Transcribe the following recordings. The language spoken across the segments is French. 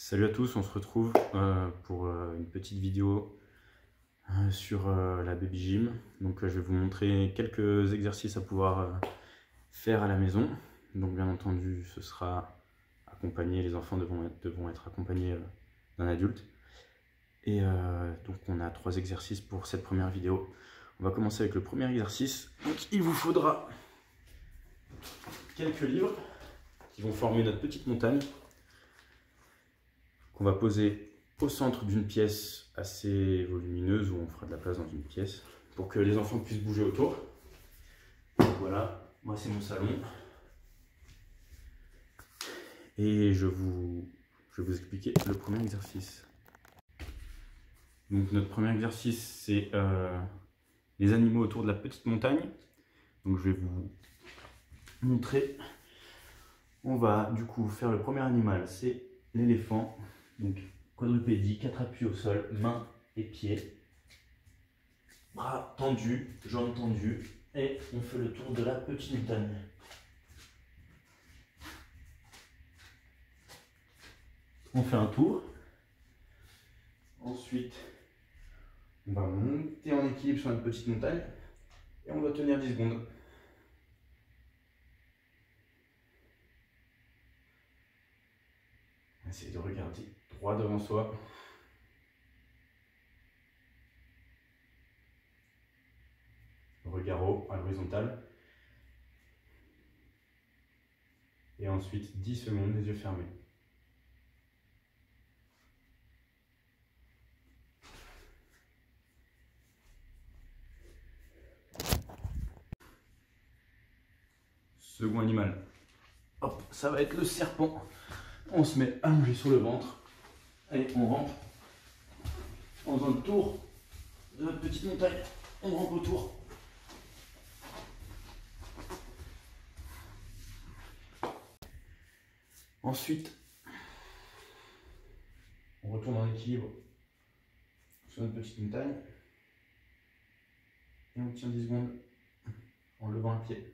Salut à tous, on se retrouve pour une petite vidéo sur la Baby Gym. Donc je vais vous montrer quelques exercices à pouvoir faire à la maison. Donc bien entendu, ce sera accompagné, les enfants devront être accompagnés d'un adulte. Et donc on a 3 exercices pour cette première vidéo. On va commencer avec le premier exercice. Donc il vous faudra quelques livres qui vont former notre petite montagne, qu'on va poser au centre d'une pièce assez volumineuse où on fera de la place dans une pièce pour que les enfants puissent bouger autour. Donc voilà, moi c'est mon salon. Et je vais vous expliquer le premier exercice. Donc notre premier exercice, c'est les animaux autour de la petite montagne. Donc je vais vous montrer. On va du coup faire le premier animal, c'est l'éléphant. Donc quadrupédie, 4 appuis au sol, mains et pieds. Bras tendus, jambes tendues. Et on fait le tour de la petite montagne. On fait un tour. Ensuite, on va monter en équilibre sur une petite montagne. Et on va tenir 10 secondes. Essayez de regarder droit devant soi. Regard haut à l'horizontale. Et ensuite 10 secondes, les yeux fermés. Second animal. Hop, ça va être le serpent. On se met allongé sur le ventre. Allez, on rampe. En faisant le tour de notre petite montagne, on rampe autour. Ensuite, on retourne en équilibre sur notre petite montagne. Et on tient 10 secondes en levant un pied.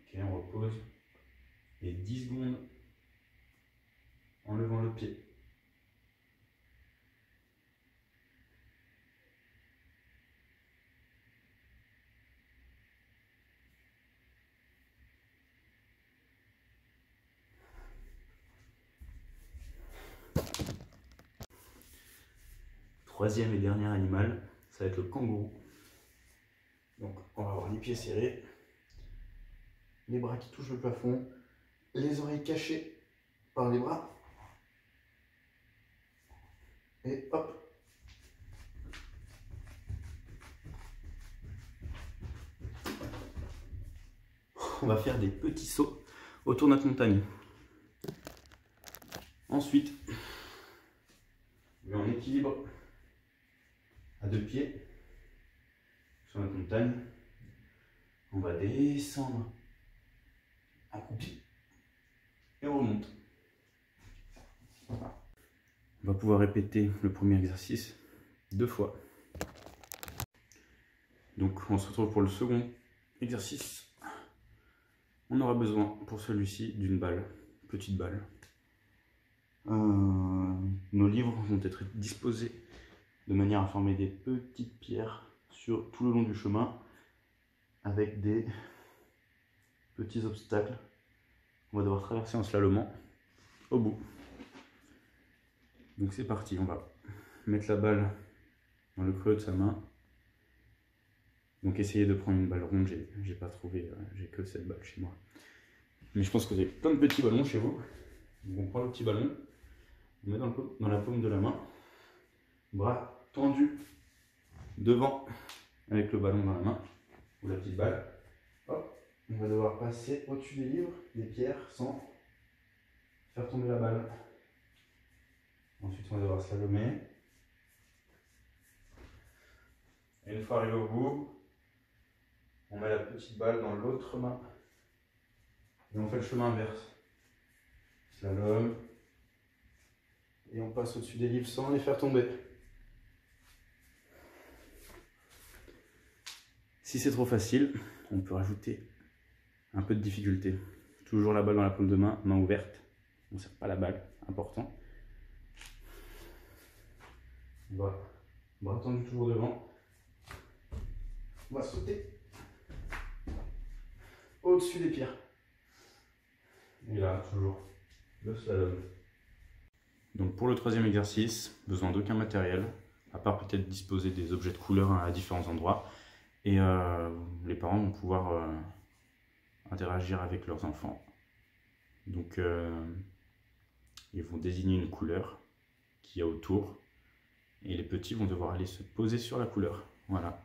Ok, on repose. Et 10 secondes en levant le pied. Troisième et dernier animal, ça va être le kangourou. Donc on va avoir les pieds serrés, les bras qui touchent le plafond, les oreilles cachées par les bras. Et hop. On va faire des petits sauts autour de notre montagne. Ensuite, on est en équilibre à 2 pieds sur notre montagne. On va descendre accroupi et on remonte. On va pouvoir répéter le premier exercice 2 fois. Donc on se retrouve pour le second exercice. On aura besoin pour celui-ci d'une balle, petite balle. Nos livres vont être disposés de manière à former des petites pierres sur tout le long du chemin avec des petits obstacles qu'on va devoir traverser en slalomant au bout. Donc c'est parti, on va mettre la balle dans le creux de sa main. Donc essayez de prendre une balle ronde, j'ai pas trouvé, j'ai que cette balle chez moi. Mais je pense que vous avez plein de petits ballons chez vous. Donc on prend le petit ballon, on met dans la paume de la main, bras tendus devant avec le ballon dans la main, ou la petite balle. Hop, on va devoir passer au-dessus des livres, des pierres, sans faire tomber la balle. Ensuite on va devoir slalomer. Et une fois arrivé au bout, on met la petite balle dans l'autre main. Et on fait le chemin inverse. Slalom. Et on passe au-dessus des livres sans les faire tomber. Si c'est trop facile, on peut rajouter un peu de difficulté. Toujours la balle dans la paume de main, main ouverte. On ne serre pas la balle, important. Voilà. Bras tendus toujours devant. On va sauter au-dessus des pierres. Et là, toujours le slalom. Donc pour le troisième exercice, besoin d'aucun matériel, à part peut-être disposer des objets de couleur à différents endroits. Et les parents vont pouvoir interagir avec leurs enfants. Donc ils vont désigner une couleur qu'il y a autour. Et les petits vont devoir aller se poser sur la couleur. Voilà.